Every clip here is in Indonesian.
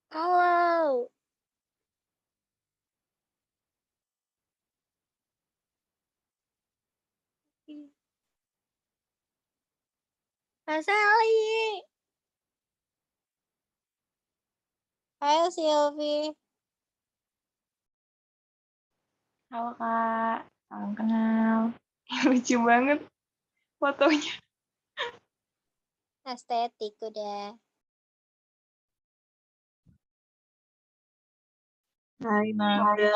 Halo. Kak Sally. Hai Silvi. Halo Kak, salam kenal. Lucu banget fotonya. Estetik udah. Hai Nanda.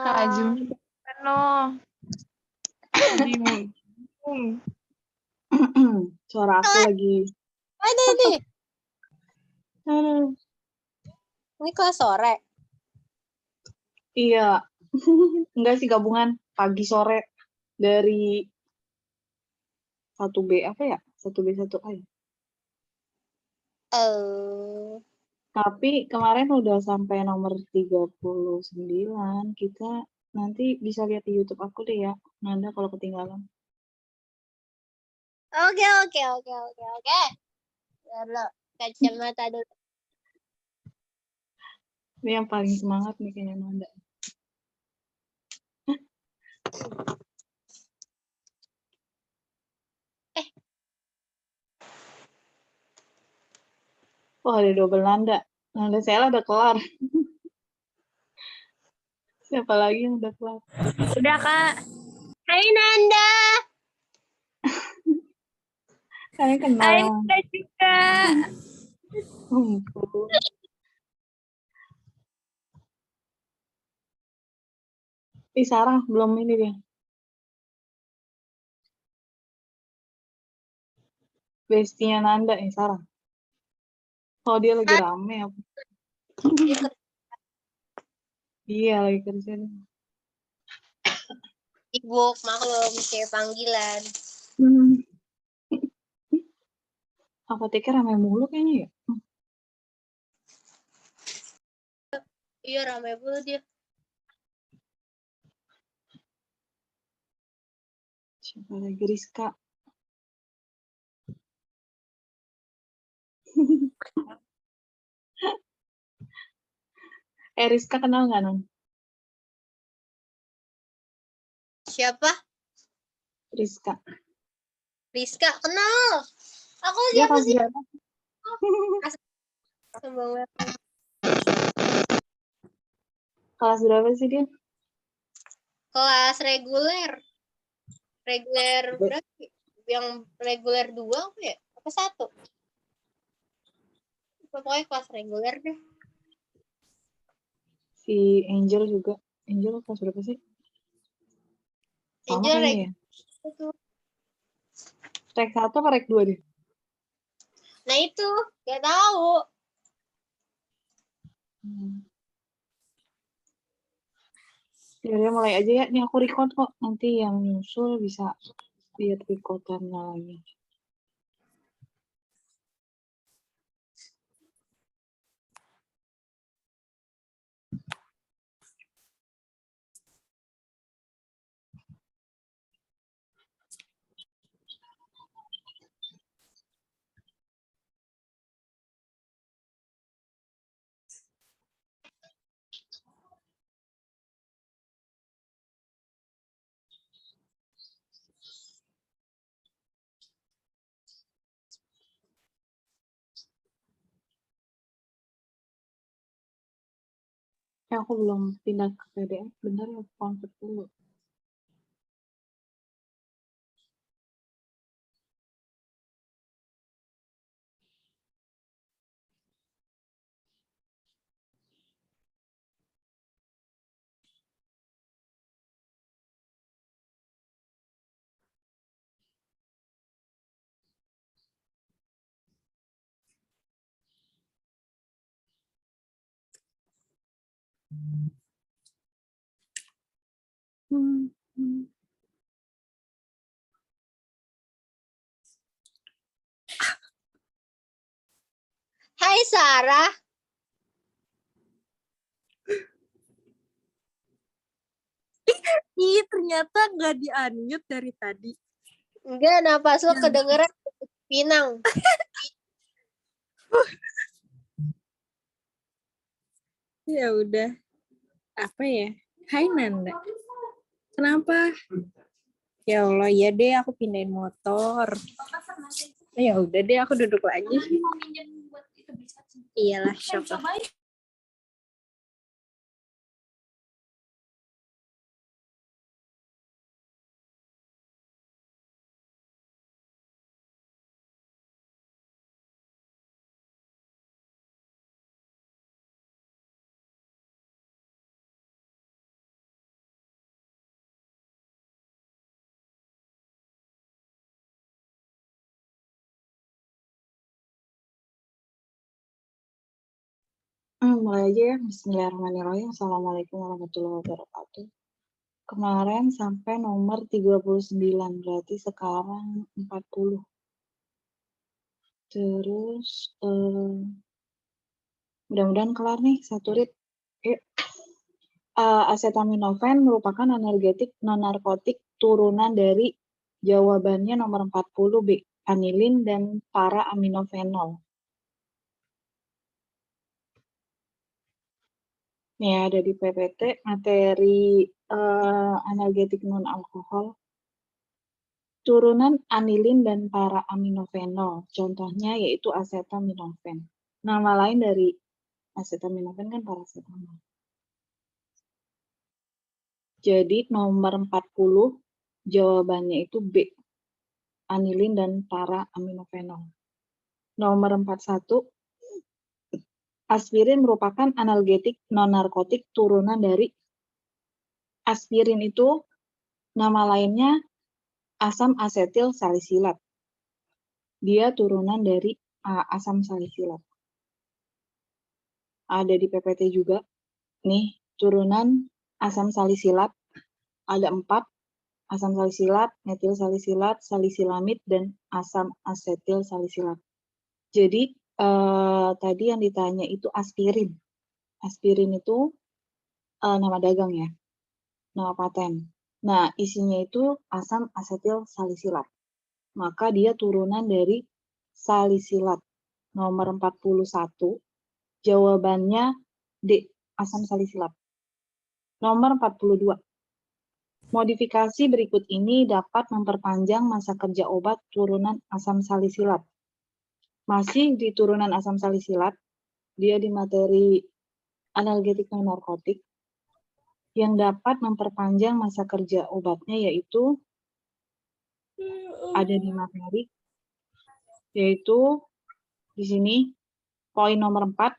Kak Ajeng no. Bingung. Suara aku lagi. Ada nih. Ini kelas sore. Iya. Enggak sih gabungan pagi sore dari 1B apa ya? 1B 1A ya. Oh. Tapi kemarin udah sampai nomor 39. Kita nanti bisa lihat di YouTube aku deh ya. Nanda kalau ketinggalan. Oke. Lalu kacamata dulu. Ini yang paling semangat nih kayaknya Nanda. Oh, ada double Nanda. Nanda saya udah kelar. Siapa lagi yang udah kelar? Udah Kak. Hai Nanda. Saya kenal. Hai Nanda juga. Ampun. Sarah belum ini dia. Bestinya Nanda Sarah. Oh dia lagi rame apa? Iya lagi kerja nih. Sibuk maklum kayak panggilan. Apoteker ramai mulu kayaknya ya. Iya ramai mulu dia. Siapa lagi Rizka? Rizka kenal nggak Non? Siapa? Rizka. Rizka kenal. Aku Dia siapa sih? berapa? Kelas berapa sih dia? Kelas reguler. Reguler berapa? Yang reguler 2 apa ya? Apa 1? Pokoknya kelas reguler deh. Si Angel juga. Angel kelas berapa sih? Sama Angel kayaknya ya. itu. Rek 1 apa rek 2 deh? Nah itu, gak tahu. Ya mulai aja ya. Nih aku record kok. Nanti yang nyusul bisa lihat recordannya lagi. Aku belum pindah ke PDF. Bentar ya, konvert dulu. Hai Sarah. Ih, ternyata nggak di-unmute dari tadi. Enggak, napas lo kedengeran Pinang. Ya udah. Apa ya? Hai Nanda. Kenapa? Ya Allah, ya deh aku pindahin motor. Ya udah deh aku duduk lagi. Iyalah, shock lah. Mulai aja ya. Bismillahirrahmanirrahim. Assalamualaikum warahmatullahi wabarakatuh. Kemarin sampai nomor 39, berarti sekarang 40. Terus, mudah-mudahan kelar nih, satu read. Yuk. Acetaminophen merupakan analgetik non-narkotik turunan dari jawabannya nomor 40 B, anilin dan para aminofenol. Nih ada di PPT materi analgetik non-alkohol. Turunan anilin dan para aminofenol. Contohnya yaitu acetaminophen. Nama lain dari acetaminophen kan paracetamol. Jadi nomor 40 jawabannya itu B. Anilin dan para aminofenol. Nomor 41 aspirin merupakan analgetik non-narkotik turunan dari aspirin itu nama lainnya asam asetil salisilat. Dia turunan dari asam salisilat. Ada di PPT juga. Nih, turunan asam salisilat ada 4. Asam salisilat, metil salisilat, salisilamid, dan asam asetil salisilat. Jadi, tadi yang ditanya itu aspirin. Aspirin itu nama dagang ya, nama paten. Nah, isinya itu asam asetil salisilat. Maka dia turunan dari salisilat. Nomor 41, jawabannya D, asam salisilat. Nomor 42. Modifikasi berikut ini dapat memperpanjang masa kerja obat turunan asam salisilat. Masih di turunan asam salisilat, dia di materi analgetik non-narkotik, yang dapat memperpanjang masa kerja obatnya yaitu ada di materi, yaitu di sini poin nomor 4,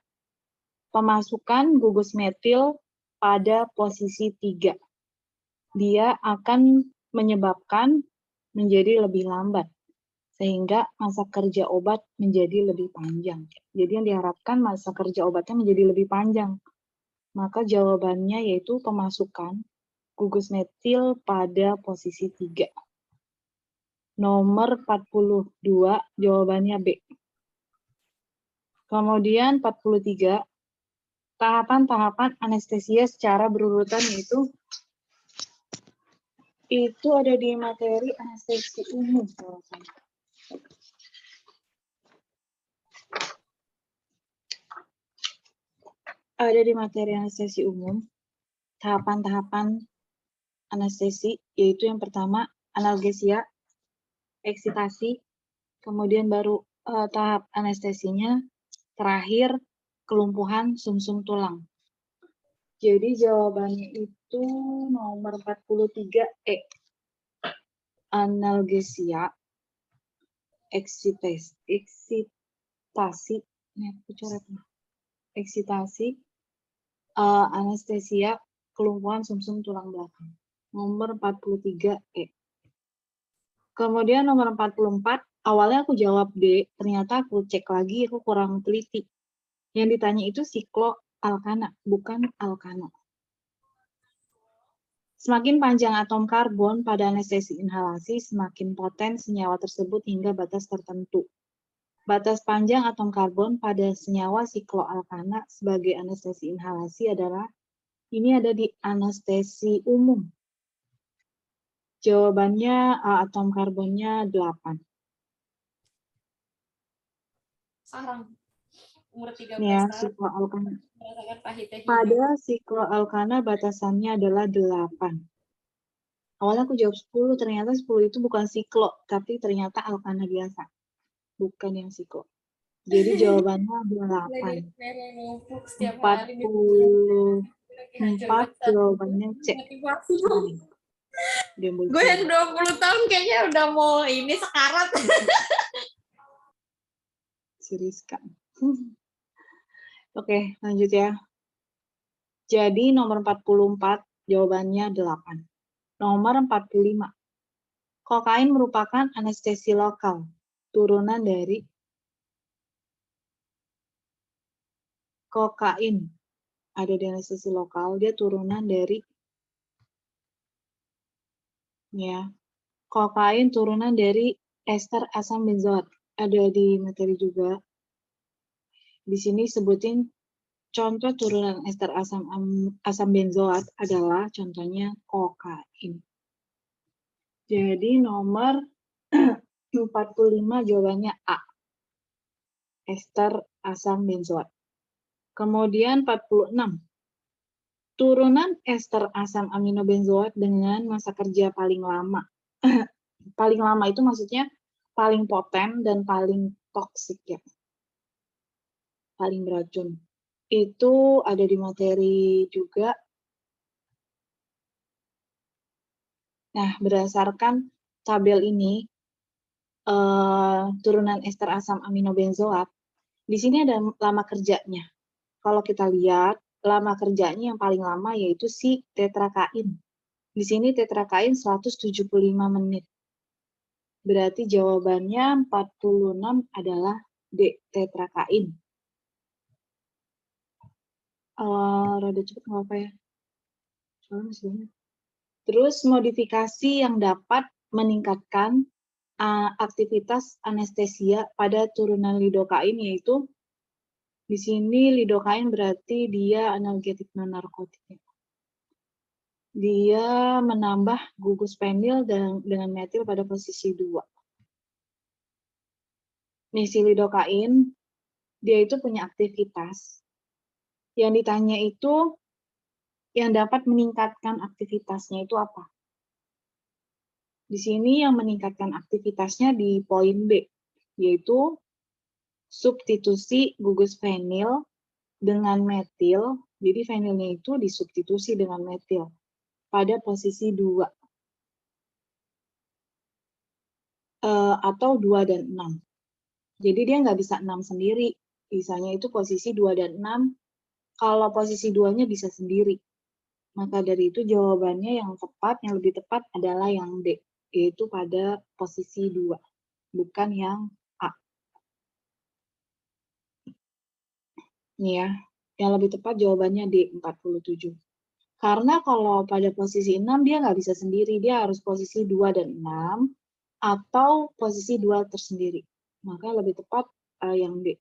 pemasukan gugus metil pada posisi 3. Dia akan menyebabkan menjadi lebih lambat, sehingga masa kerja obat menjadi lebih panjang. Jadi yang diharapkan masa kerja obatnya menjadi lebih panjang. Maka jawabannya yaitu pemasukan gugus metil pada posisi 3. Nomor 42, jawabannya B. Kemudian 43, tahapan-tahapan anestesia secara berurutan itu ada di materi anestesi umum. Ada di materi anestesi umum, tahapan-tahapan anestesi, yaitu yang pertama analgesia, eksitasi, kemudian baru tahap anestesinya, terakhir kelumpuhan sumsum tulang. Jadi jawabannya itu nomor 43E. Analgesia, eksitasi, anestesia, kelumpuhan sumsum tulang belakang. Nomor 43E. Kemudian nomor 44, awalnya aku jawab D, ternyata aku cek lagi, aku kurang teliti. Yang ditanya itu sikloalkana, bukan alkano. Semakin panjang atom karbon pada anestesi inhalasi, semakin poten senyawa tersebut hingga batas tertentu. Batas panjang atom karbon pada senyawa sikloalkana sebagai anestesi inhalasi adalah, ini ada di anestesi umum. Jawabannya atom karbonnya 8. umur 13 Ya, tahun sikloalkana. merasakan pahitnya hidup. Pada sikloalkana batasannya adalah 8. Awalnya aku jawab 10, ternyata 10 itu bukan siklo, tapi ternyata alkana biasa. Bukan yang siklo. Jadi jawabannya 8. Nenek numpuk setiap hari di 44 jawabannya C. motivasi. Dia Gue yang 20 tahun kayaknya udah mau ini sekarat. si Rizka. Oke, lanjut ya. Jadi nomor 44 jawabannya 8. Nomor 45. Kokain merupakan anestesi lokal, turunan dari kokain. Ada di anestesi lokal, dia turunan dari ya. Kokain turunan dari ester asam benzoat. Ada di materi juga. Di sini sebutin contoh turunan ester asam benzoat adalah contohnya kokain. Jadi nomor 45 jawabannya A. Ester asam benzoat. Kemudian 46. Turunan ester asam aminobenzoat dengan masa kerja paling lama. Paling lama itu maksudnya paling poten dan paling toksik ya. Paling beracun. Itu ada di materi juga. Nah, berdasarkan tabel ini, turunan ester asam aminobenzoat, di sini ada lama kerjanya. Kalau kita lihat, lama kerjanya yang paling lama yaitu si tetrakain. Di sini tetrakain 175 menit. Berarti jawabannya 46 adalah D, tetrakain. Rada cepet nggak apa ya? Soalnya masih banyak. Terus modifikasi yang dapat meningkatkan aktivitas anestesia pada turunan lidokain yaitu di sini lidokain berarti dia analgetik non narkotik. Dia menambah gugus penil dengan metil pada posisi 2. Nih si lidokain dia itu punya aktivitas. Yang ditanya itu yang dapat meningkatkan aktivitasnya itu apa? Di sini yang meningkatkan aktivitasnya di poin B, yaitu substitusi gugus fenil dengan metil. Jadi fenilnya itu disubstitusi dengan metil pada posisi 2. Atau 2 dan 6. Jadi dia nggak bisa 6 sendiri. Bisanya itu posisi 2 dan 6. Kalau posisi 2-nya bisa sendiri. Maka dari itu jawabannya yang tepat, yang lebih tepat adalah yang D, yaitu pada posisi 2, bukan yang A. Nih ya, yang lebih tepat jawabannya D, 47. Karena kalau pada posisi 6 dia nggak bisa sendiri, dia harus posisi 2 dan 6, atau posisi 2 tersendiri. Maka lebih tepat yang D.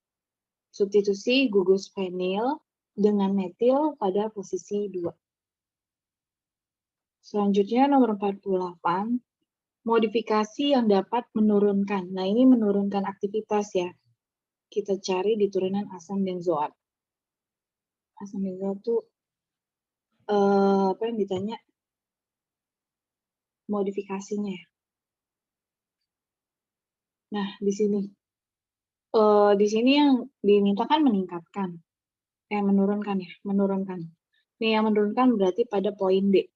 Substitusi gugus fenil dengan metil pada posisi 2. Selanjutnya nomor 48, modifikasi yang dapat menurunkan. Nah, ini menurunkan aktivitas ya. Kita cari di turunan asam benzoat. Asam benzoat itu apa yang ditanya? Modifikasinya. Nah, di sini. Di sini yang dimintakan meningkatkan. Menurunkan ya, menurunkan. Nih yang menurunkan berarti pada poin D.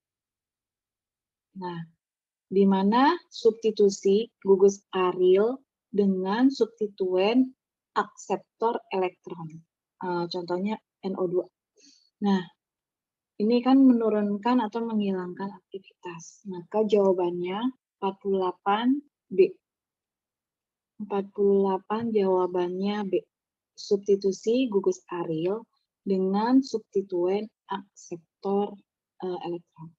Nah, di mana substitusi gugus aril dengan substituen akseptor elektron. Contohnya NO2. Nah, ini kan menurunkan atau menghilangkan aktivitas. Maka jawabannya 48 B. 48 jawabannya B. Substitusi gugus aril dengan substituen akseptor elektron.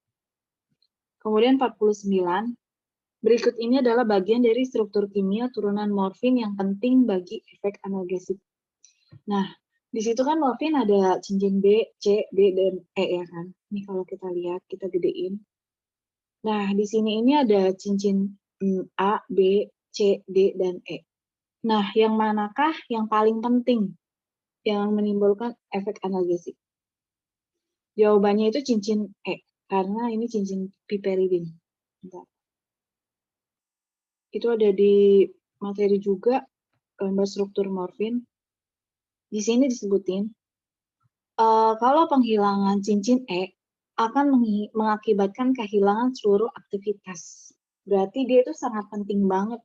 Kemudian 49, berikut ini adalah bagian dari struktur kimia turunan morfin yang penting bagi efek analgesik. Nah, di situ kan morfin ada cincin B, C, D, dan E ya kan. Ini kalau kita lihat, kita gedein. Nah, di sini ini ada cincin A, B, C, D, dan E. Nah, yang manakah yang paling penting? yang menimbulkan efek analgesik? Jawabannya itu cincin E, karena ini cincin piperidin. Bentar. Itu ada di materi juga, gambar struktur morfin. Di sini disebutin, kalau penghilangan cincin E akan mengakibatkan kehilangan seluruh aktivitas. Berarti dia itu sangat penting banget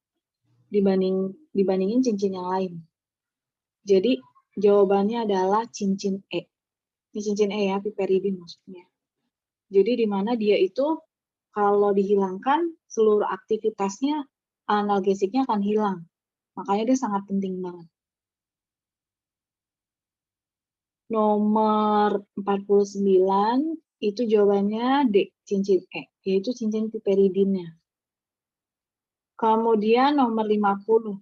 dibandingin cincin yang lain. Jadi jawabannya adalah cincin E. Ini cincin E ya, piperidin maksudnya. Jadi di mana dia itu kalau dihilangkan seluruh aktivitasnya, analgesiknya akan hilang. Makanya dia sangat penting banget. Nomor 49 itu jawabannya D, cincin E, yaitu cincin piperidinnya. Kemudian nomor 50,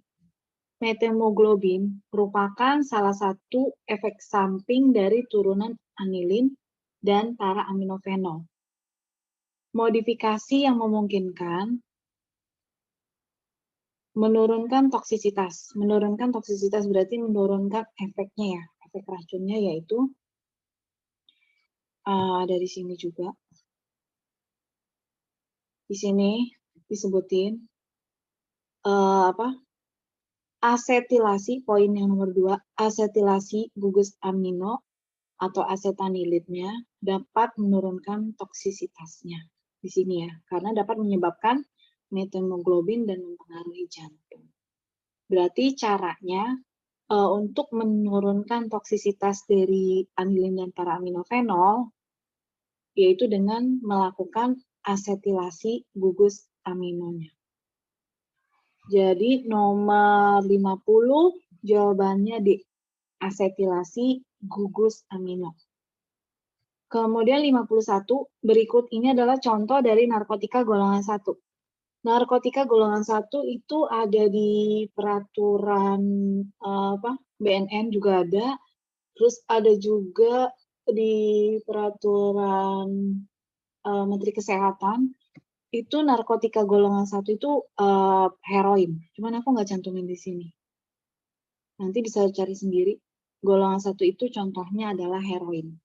methemoglobin merupakan salah satu efek samping dari turunan anilin dan para-aminofenol. Modifikasi yang memungkinkan menurunkan toksisitas. Menurunkan toksisitas berarti menurunkan efeknya ya, efek racunnya yaitu dari sini juga. Di sini disebutin asetilasi, poin yang nomor 2, asetilasi gugus amino atau asetanilidnya dapat menurunkan toksisitasnya di sini ya, karena dapat menyebabkan methemoglobin dan mempengaruhi jantung. Berarti caranya untuk menurunkan toksisitas dari anilin dan para-aminofenol yaitu dengan melakukan asetilasi gugus aminonya. Jadi nomor 50 jawabannya di asetilasi gugus amino. Kemudian 51, berikut ini adalah contoh dari narkotika golongan 1. Narkotika golongan 1 itu ada di peraturan BNN juga ada, terus ada juga di peraturan Menteri Kesehatan. Itu narkotika golongan 1 itu heroin. Cuman aku nggak cantumin di sini. Nanti bisa cari sendiri. Golongan 1 itu contohnya adalah heroin.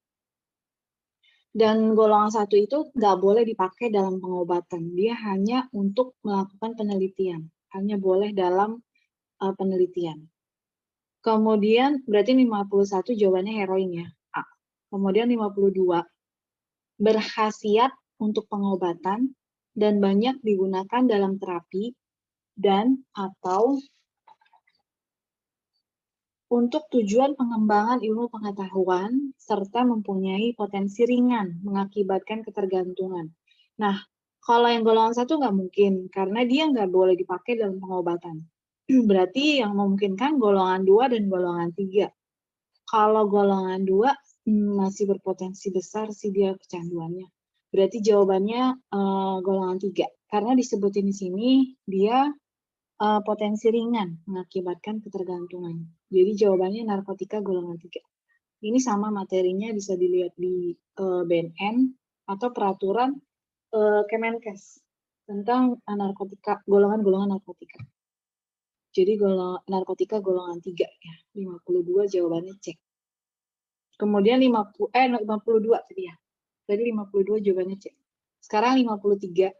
Dan golongan 1 itu nggak boleh dipakai dalam pengobatan. Dia hanya untuk melakukan penelitian. Hanya boleh dalam penelitian. Kemudian berarti 51 jawabannya heroin ya. A. Kemudian 52. Berkhasiat untuk pengobatan dan banyak digunakan dalam terapi dan atau untuk tujuan pengembangan ilmu pengetahuan serta mempunyai potensi ringan mengakibatkan ketergantungan. Nah, kalau yang golongan 1 nggak mungkin karena dia nggak boleh dipakai dalam pengobatan. Berarti yang memungkinkan golongan 2 dan golongan 3. Kalau golongan 2 masih berpotensi besar sih dia kecanduannya. Berarti jawabannya golongan 3. Karena disebutin di sini dia potensi ringan mengakibatkan ketergantungan. Jadi jawabannya narkotika golongan 3. Ini sama materinya bisa dilihat di BNN atau peraturan Kemenkes tentang narkotika, golongan-golongan narkotika. Jadi narkotika golongan 3 ya. 52 jawabannya C. Kemudian 52 tadi ya. Tadi 52 jawabannya C. Sekarang 53.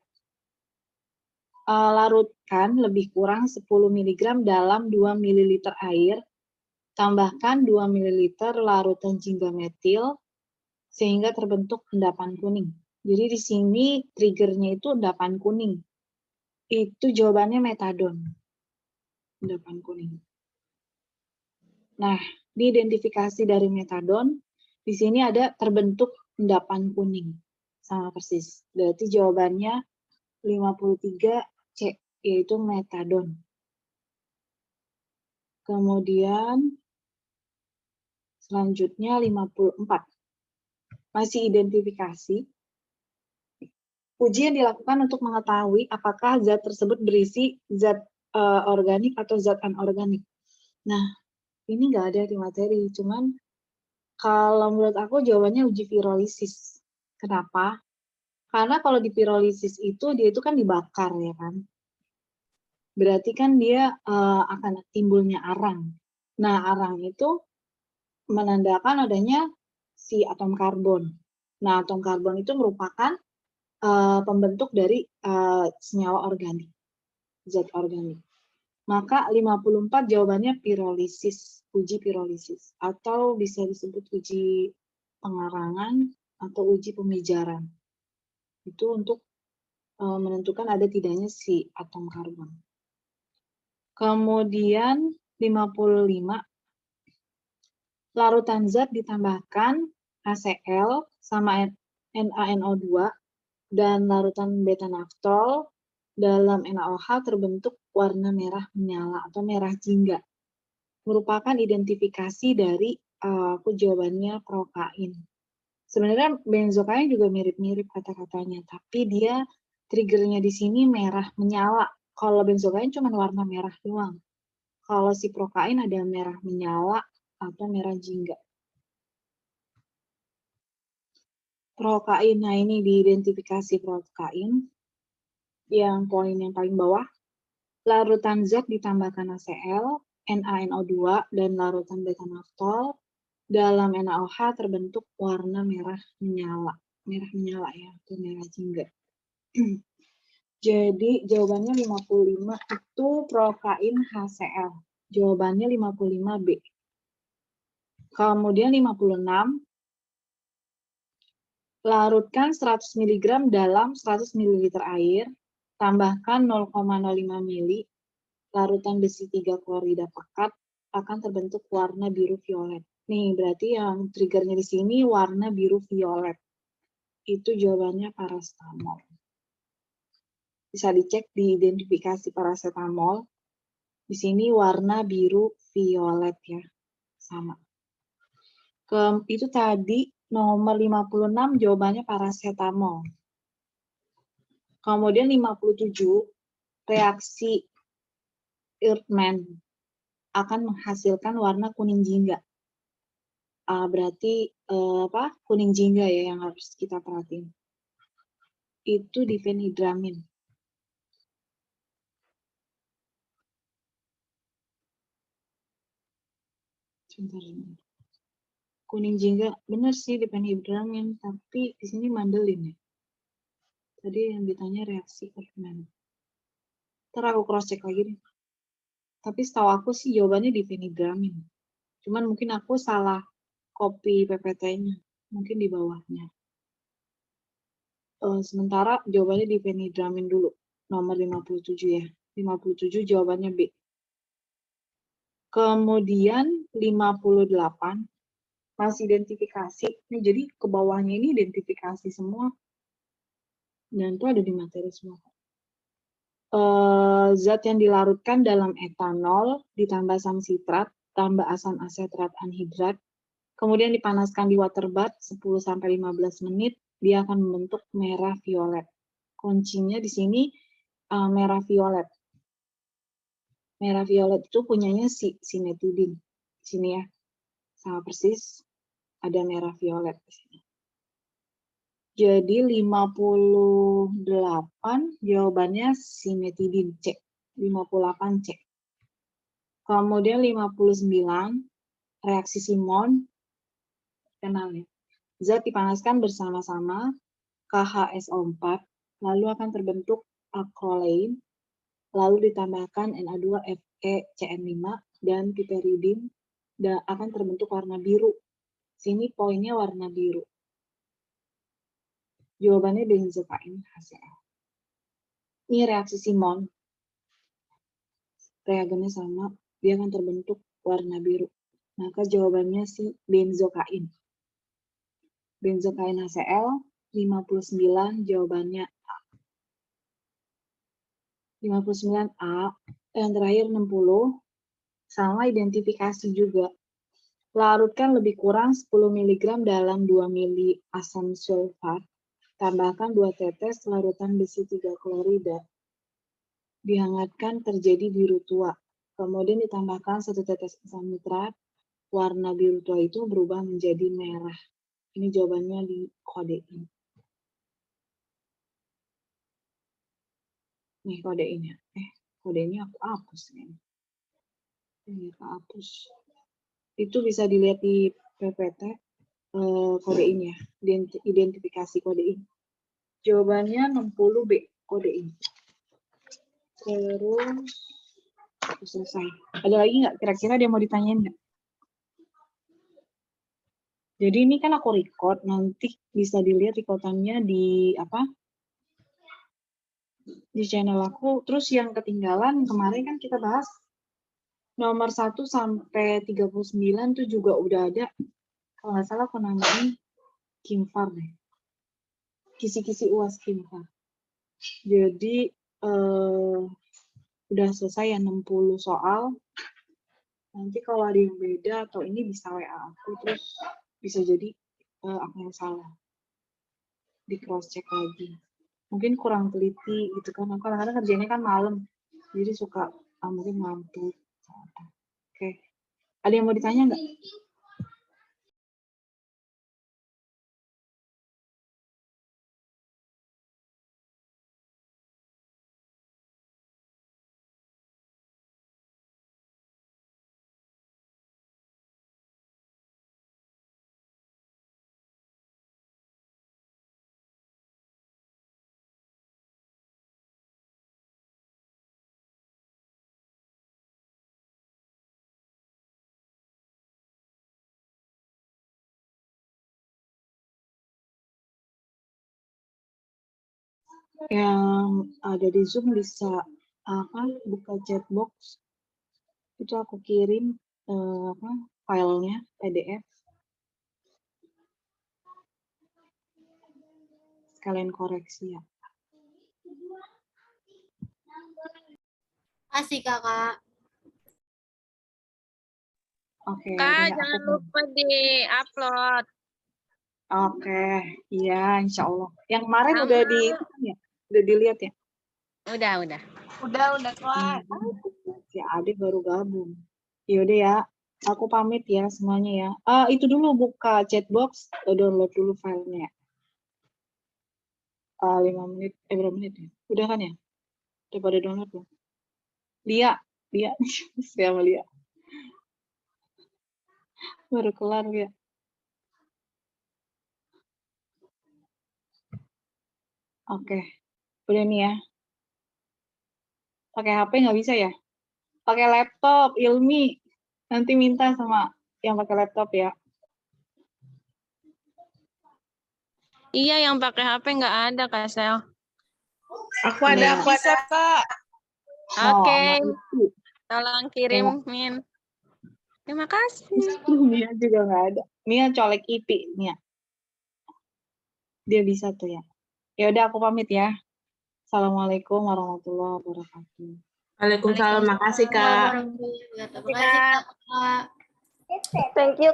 Larutkan lebih kurang 10 mg dalam 2 ml air. Tambahkan 2 ml larutan jingga metil sehingga terbentuk endapan kuning. Jadi di sini triggernya itu endapan kuning. Itu jawabannya metadon. Endapan kuning. Nah, diidentifikasi dari metadon, di sini ada terbentuk endapan kuning. Sama persis. Berarti jawabannya 53 C, yaitu metadon. Kemudian selanjutnya 54. Masih identifikasi. Ujian dilakukan untuk mengetahui apakah zat tersebut berisi zat organik atau zat anorganik. Nah, ini nggak ada di materi, cuman kalau menurut aku jawabannya uji pirolisis. Kenapa? Karena kalau di pirolisis itu dia itu kan dibakar ya kan. Berarti kan dia akan timbulnya arang. Nah, arang itu menandakan adanya si atom karbon. Nah, atom karbon itu merupakan pembentuk dari senyawa organik, zat organik. Maka 54 jawabannya pirolisis, uji pirolisis. Atau bisa disebut uji pengarangan atau uji pemijaran. Itu untuk menentukan ada tidaknya si atom karbon. Kemudian 55, larutan zat ditambahkan HCl sama NaNO2 dan larutan beta-naftol dalam NaOH terbentuk warna merah menyala atau merah jingga. Merupakan identifikasi dari aku jawabannya prokain. Sebenarnya benzokain juga mirip-mirip kata-katanya, tapi dia triggernya di sini merah menyala. Kalau benzokain cuma warna merah doang. Kalau si prokain ada merah menyala atau merah jingga. Prokain, nah ini diidentifikasi prokain. Yang poin yang paling bawah, larutan zat ditambahkan HCl, NaNO2, dan larutan beta-naftol dalam NaOH terbentuk warna merah menyala. Merah menyala ya, atau merah jingga. Jadi jawabannya 55 itu prokain HCl. Jawabannya 55B. Kemudian 56, larutkan 100 mg dalam 100 ml air, tambahkan 0,05 ml larutan besi 3 klorida pekat, akan terbentuk warna biru violet. Nih, berarti yang triggernya di sini warna biru violet. Itu jawabannya paracetamol. Bisa dicek di identifikasi paracetamol. Di sini warna biru violet ya. Sama. Itu tadi nomor 56 jawabannya paracetamol. Kemudian 57, reaksi Erdmann akan menghasilkan warna kuning jingga. Berarti kuning jingga ya yang harus kita perhatiin. Itu difenhidramin. Sebentar. Kuning jingga, benar sih difenhidramin, tapi di sini mandelin ya. Tadi yang ditanya reaksi Erdmann. Ntar aku cross check lagi deh. Tapi setahu aku sih jawabannya difenhidramin. Cuman mungkin aku salah copy PPT-nya. Mungkin di bawahnya. Sementara jawabannya difenhidramin dulu. Nomor 57 ya. 57 jawabannya B. Kemudian 58 masih identifikasi. Nih, jadi ke bawahnya ini identifikasi semua. Dan itu ada di materi semua. Zat yang dilarutkan dalam etanol ditambah asam sitrat, tambah asam asetrat anhidrat, kemudian dipanaskan di water bath 10-15 menit, dia akan membentuk merah violet. Kuncinya di sini merah violet. Merah violet itu punyanya si sinetidin. Sini ya, sama persis ada merah violet di sini. Jadi 58 jawabannya simetidin C. 58 C. Kemudian 59 reaksi Simon. Kenal ya. Zat dipanaskan bersama-sama KHSO4 lalu akan terbentuk acrolein lalu ditambahkan Na2FeCN5 dan piperidin dan akan terbentuk warna biru. Sini poinnya warna biru. Jawabannya benzokain HCl. Ini reaksi Simon. Reagennya sama, dia akan terbentuk warna biru. Maka jawabannya si benzokain. Benzokain HCl 59 jawabannya A. 59A. Yang terakhir 60 sama identifikasi juga. Larutkan lebih kurang 10 mg dalam 2 ml asam sulfat. Tambahkan 2 tetes larutan besi 3 klorida. Dihangatkan terjadi biru tua. Kemudian ditambahkan 1 tetes asam nitrat. Warna biru tua itu berubah menjadi merah. Ini jawabannya di kodein. Nih kodeinnya. Kodenya aku hapus nih. Ini aku hapus. Itu bisa dilihat di PPT, kodein ya, identifikasi kodein. Jawabannya 60B kodein. Terus selesai. Ada lagi nggak? Kira-kira dia mau ditanyain nggak? Jadi ini kan aku record, nanti bisa dilihat recordannya di apa? Di channel aku. Terus yang ketinggalan kemarin kan kita bahas nomor 1 sampai 39 tuh juga udah ada. Kalau nggak salah aku namain Kimfar deh. Kisi-kisi UAS Kimfar. Jadi udah selesai ya 60 soal. Nanti kalau ada yang beda atau ini bisa WA aku, terus bisa jadi aku yang salah. Di cross check lagi. Mungkin kurang teliti gitu kan. Aku kadang-kadang kerjanya kan malam. Jadi suka mungkin ngantuk. Oke. Ada yang mau ditanya nggak? Yang ada di Zoom bisa buka chat box. Itu aku kirim filenya PDF. Sekalian koreksi ya. Asik kakak. Oke. Kak, udah, jangan aku- lupa di-upload. Oke, iya, insya Allah. Yang kemarin Sama. udah udah dilihat ya? Udah. Udah kelar. Si Ade baru gabung. Yaudah ya, aku pamit ya semuanya ya. Itu dulu buka chatbox, download dulu filenya. 5 menit, berapa menit ya? Udah kan ya? Udah pada download belum? Lia, siapa Lia? Baru kelar ya. Oke, udah nih ya. Pakai HP nggak bisa ya? Pakai laptop, Ilmi. Nanti minta sama yang pakai laptop ya. Iya, yang pakai HP nggak ada, Kak Sel. Aku ada, Kak. Oke, itu. tolong kirimin. Terima kasih. Mia juga nggak ada. Mia colek IP, Mia. Dia bisa tuh ya. Ya udah aku pamit ya. Assalamualaikum warahmatullahi wabarakatuh. Waalaikumsalam, makasih Kak. Warahmatullahi wabarakatuh. Makasih kakak. Thank you,